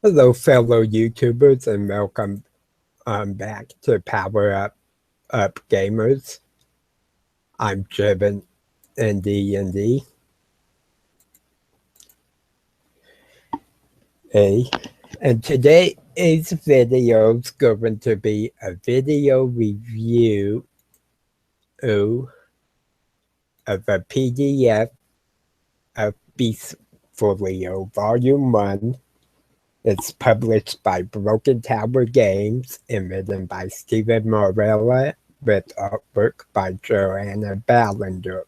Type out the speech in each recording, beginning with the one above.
Hello, fellow YouTubers, and welcome back to Power Up Gamers. I'm Driven ND. And today's video is going to be a video review of a PDF of Beast Folio Volume 1. It's published by Broken Tower Games and written by Steven Marella with artwork by Joanna Ballendorf.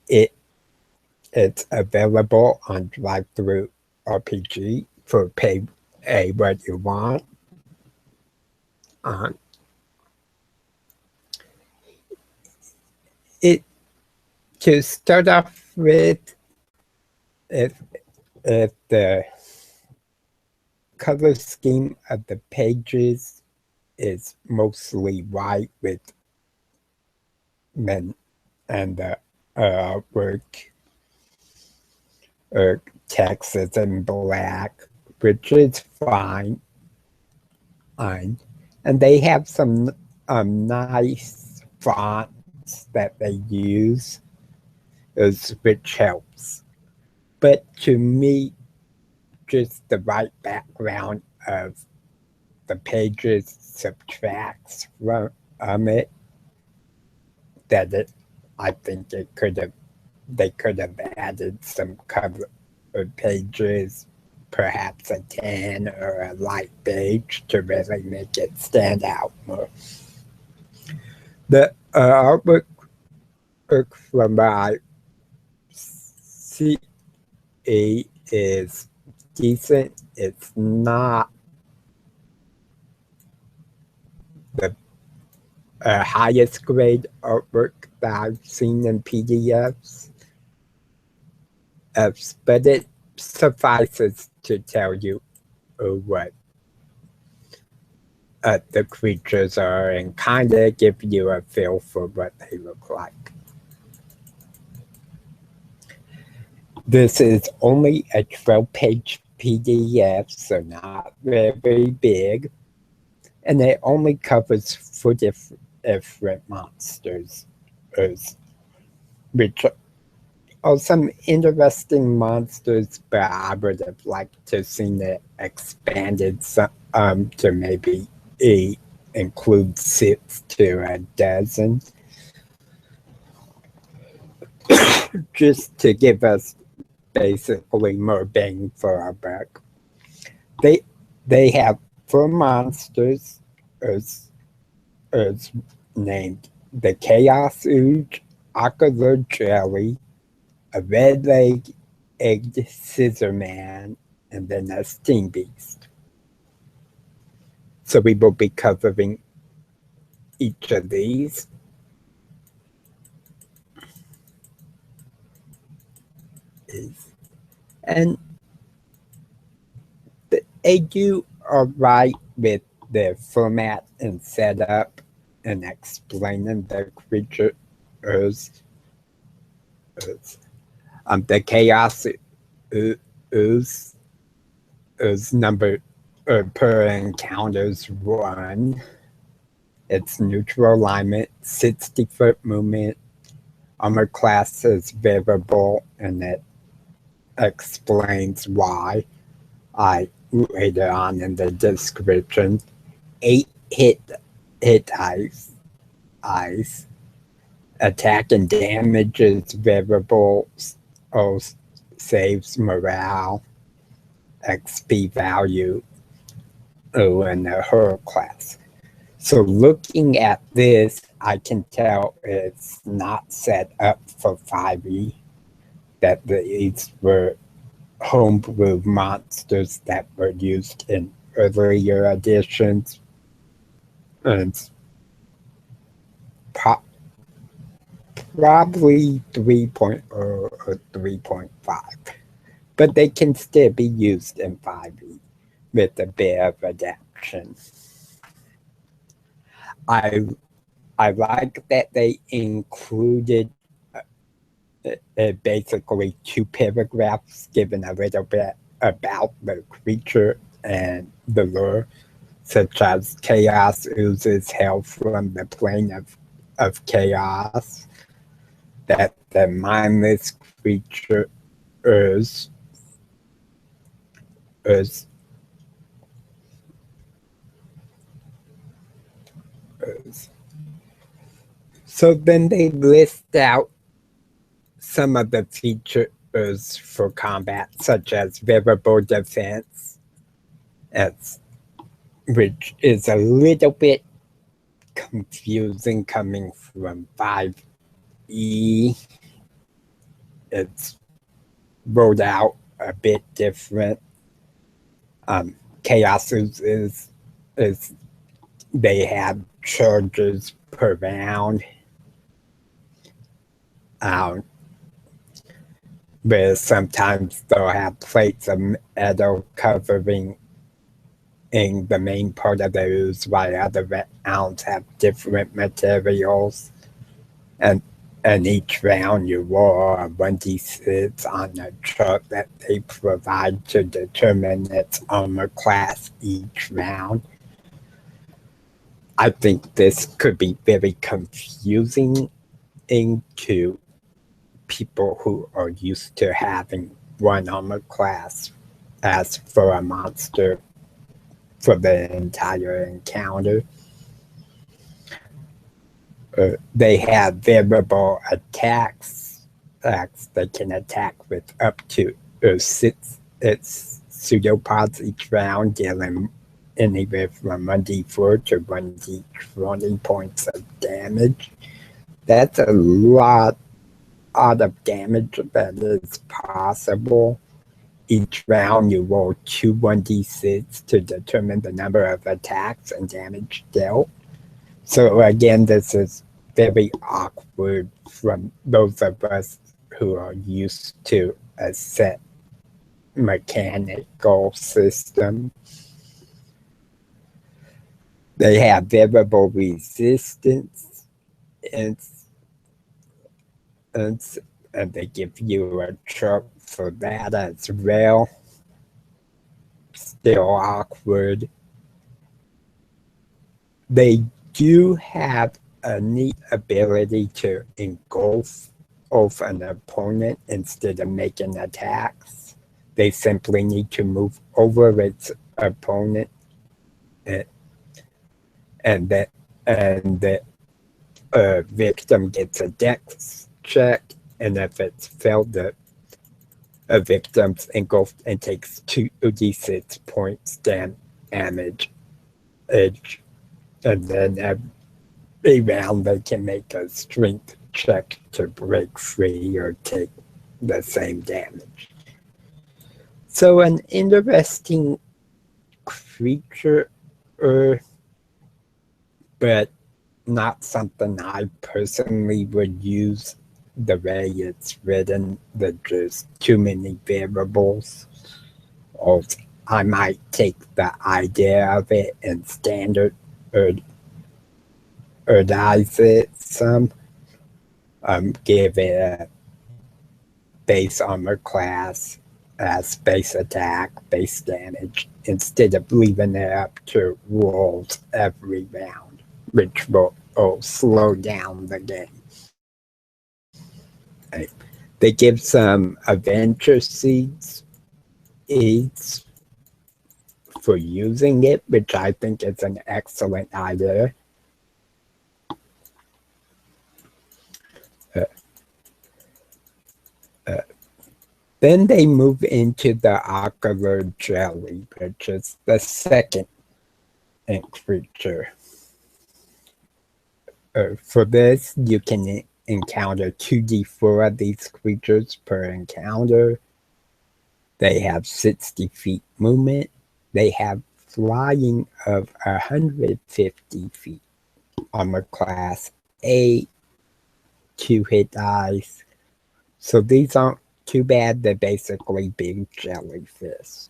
It's available on Drive-Thru RPG for pay what you want. To start off with, if the color scheme of the pages is mostly white with men and the work or text is in black, which is fine. And they have some nice fonts that they use, which helps. But to me, just the white background of the pages subtracts from it. I think they could have added some cover pages, perhaps a tan or a light beige to really make it stand out more. The artwork from my CE is decent. It's not the highest grade artwork that I've seen in PDFs, but it suffices to tell you what the creatures are and kind of give you a feel for what they look like. This is only a 12-page PDF, so not very big, and it only covers 4 different monsters, which are some interesting monsters, but I would have liked to seen it expanded to maybe include 6 to a dozen, just to give us basically more bang for our buck. They have 4 monsters as named the Chaos Ooge, Ocular Jelly, a red-egged Scissor Man, and then a Steam Beast. So we will be covering each of these. And they do alright with the format and setup and explaining the creatures. The Chaos Ooze number per encounters 1. It's neutral alignment, 60-foot movement. Armor class is variable, and it explains why later on in the description. 8 hit eyes. Attack and damage is variable, saves morale, XP value, and the horror class. So looking at this, I can tell it's not set up for 5e, that these were homebrew monsters that were used in earlier editions, and probably 3.0 or 3.5, but they can still be used in 5e with a bit of adaptation. I like that they included basically 2 paragraphs giving a little bit about the creature and the lore, such as chaos oozes hail from the plane of chaos, that the mindless creature is, is, is. So then they list out some of the features for combat, such as variable defense, which is a little bit confusing coming from 5E. It's rolled out a bit different. Chaos is they have charges per round. But sometimes they'll have plates of metal covering in the main part of the ooze, while other rounds have different materials. And each round you roll a 1d6 on the chart that they provide to determine its armor class each round. I think this could be very confusing to people who are used to having one armor class as for a monster for the entire encounter. They have variable attacks. They can attack with up to 6 pseudopods each round, dealing anywhere from 1d4 to 1d20 points of damage. That's a lot of damage that is possible. Each round you roll 2 1d6 to determine the number of attacks and damage dealt. So again, this is very awkward from those of us who are used to a set mechanical system. They have variable resistance, and they give you a chart for that as well. Still awkward. They do have a neat ability to engulf an opponent instead of making attacks. They simply need to move over its opponent, and the victim gets a dex check, and if it's failed, the victim's engulfed and takes 2d6 points damage. And then every round they can make a strength check to break free or take the same damage. So an interesting creature, but not something I personally would use the way it's written. There's just too many variables. Or I might take the idea of it and standardize it some. Give it a base armor class, base attack, base damage, instead of leaving it up to rolls every round, which will slow down the game. They give some adventure seeds for using it, which I think is an excellent idea. Then they move into the ocular jelly, which is the second creature. For this, you can encounter 2d4 of these creatures per encounter. They have 60 feet movement. They have flying of 150 feet. Armor class 8, 2 hit dice. So these aren't too bad. They're basically big jellyfish.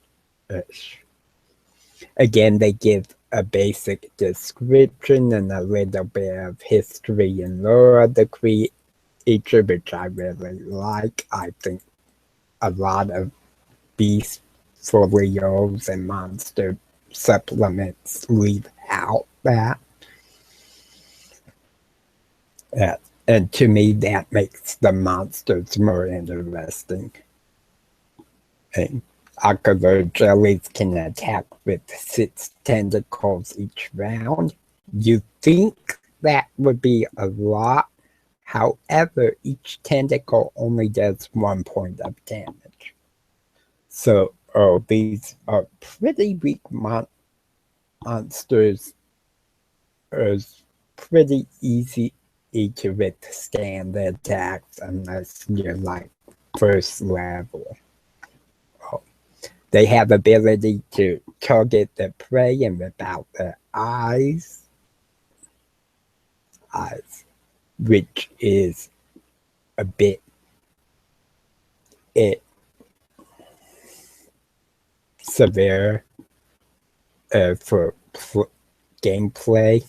Again, they give a basic description and a little bit of history and lore of the creature, which I really like. I think a lot of Beast folios and monster supplements leave out that. And to me, that makes the monsters more interesting. And ocular jellies can attack with 6 tentacles each round. You think that would be a lot. However, each tentacle only does 1 point of damage. So, these are pretty weak monsters. It's pretty easy to withstand the attacks unless you're like first level. They have ability to target the prey and rip out the eyes, which is a bit severe for gameplay,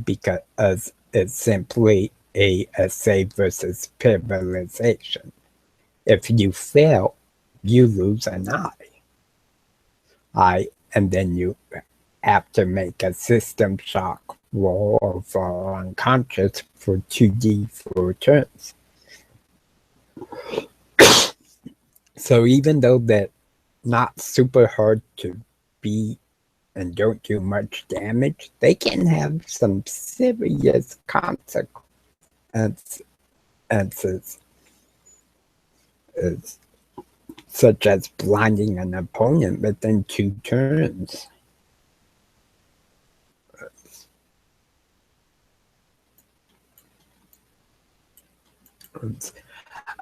because it's simply a save versus polarization. If you fail, you lose an eye, and then you have to make a system shock roll or fall unconscious for 2D 4 turns. So even though they're not super hard to beat and don't do much damage, they can have some serious consequences, such as blinding an opponent within 2 turns.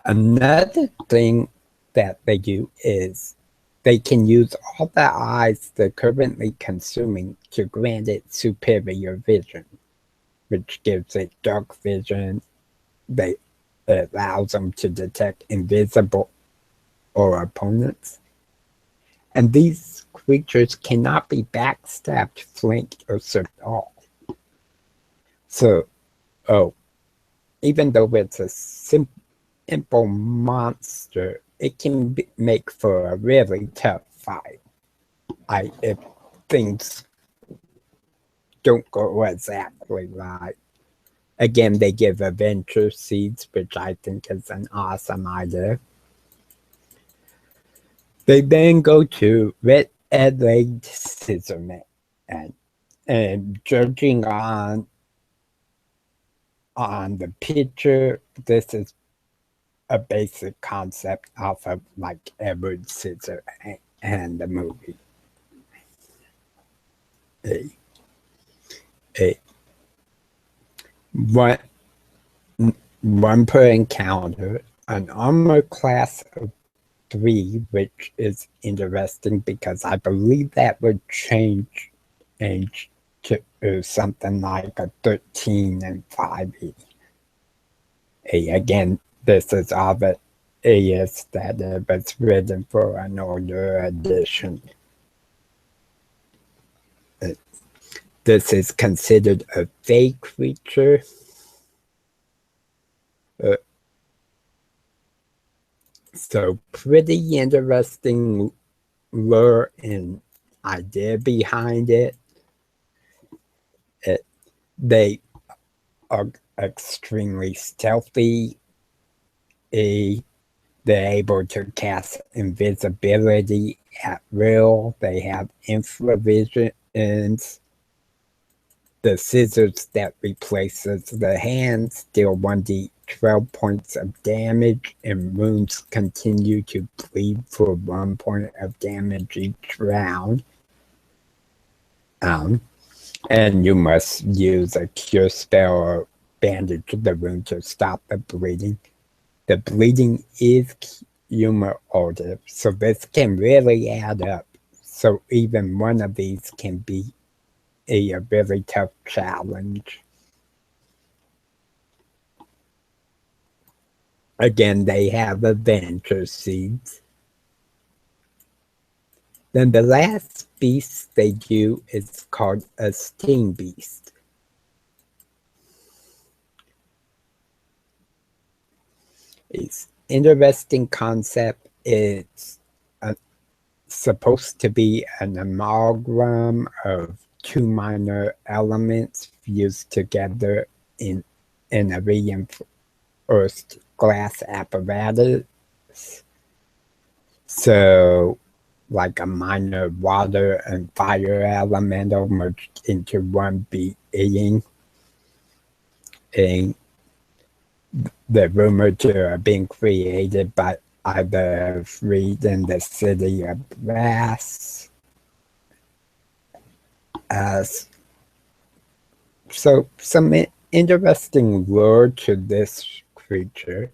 Another thing that they do is they can use all the eyes they're currently consuming to grant it superior vision, which gives it dark vision. It allows them to detect invisible or opponents. And these creatures cannot be backstabbed, flanked, or searched off. So, even though it's a simple monster, it can make for a really tough fight. If things don't go exactly right. Again, they give adventure seeds, which I think is an awesome idea. They then go to red-legged scissorman, and judging on the picture, this is a basic concept off of like Edward Scissorhands and the movie. One per encounter, an armor class of 3, which is interesting because I believe that would change to something like a 13 and 5e. Again, this is obvious that it was written for an older edition. This is considered a fey creature. So pretty interesting lure and idea behind it. They are extremely stealthy. They're able to cast invisibility at will. They have infravisions. The scissors that replaces the hands deal 1d12 points of damage, and wounds continue to bleed for 1 point of damage each round. And you must use a cure spell or bandage the wound to stop the bleeding. The bleeding is cumulative, so this can really add up. So even one of these can be a very tough challenge. Again, they have adventure seeds. Then the last beast they do is called a sting beast. It's interesting concept. It's supposed to be an amalgam of two minor elements fused together in a reinforced glass apparatus. So, like a minor water and fire elemental merged into one being. And the rumored to are being created by either Freed in the City of Brass. So some interesting lore to this creature.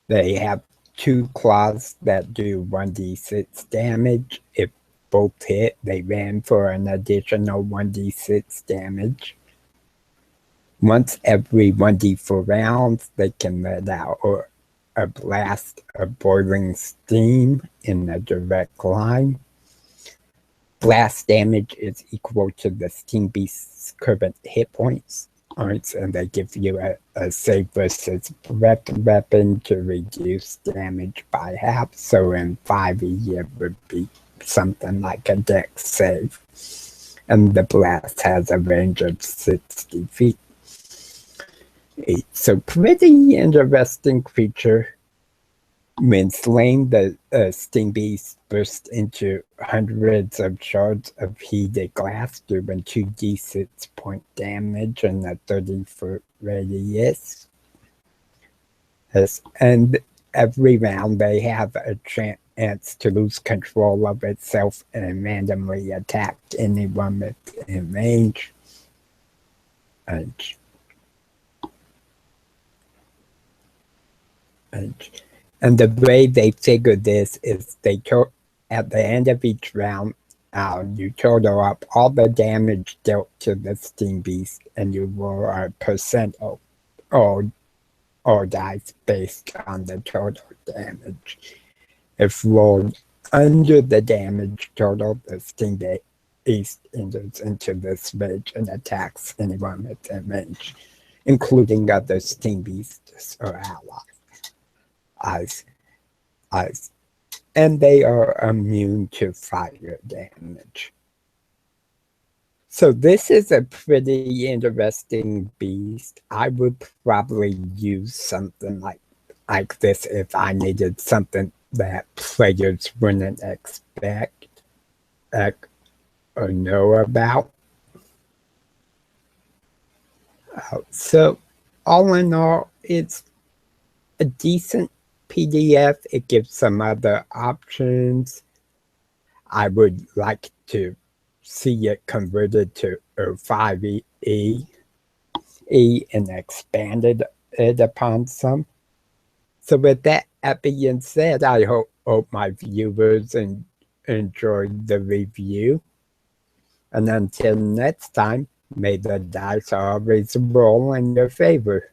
They have two claws that do 1d6 damage. If both hit, they ran for an additional 1d6 damage. Once every 1d4 rounds, they can let out a blast of boiling steam in a direct line. Blast damage is equal to the Steam Beast's current hit points, and they give you a save versus breath weapon to reduce damage by half. So in 5e, it would be something like a dex save. And the blast has a range of 60 feet. So pretty interesting creature. When slain, the Steam Beast burst into hundreds of shards of heated glass, doing 2d6 point damage in a 30-foot radius. And every round, they have a chance to lose control of itself and randomly attack anyone within range. And the way they figure this is at the end of each round, you total up all the damage dealt to the Steam Beast, and you roll a percent or dice based on the total damage. If rolled under the damage total, the Steam Beast enters into this rage and attacks anyone within range, including other Steam Beasts or allies. And they are immune to fire damage. So this is a pretty interesting beast. I would probably use something like this if I needed something that players wouldn't expect or know about. So all in all, it's a decent PDF. It gives some other options. I would like to see it converted to 5e and expanded it upon some. So with that being said, I hope my viewers enjoyed the review. And until next time, may the dice always roll in your favor.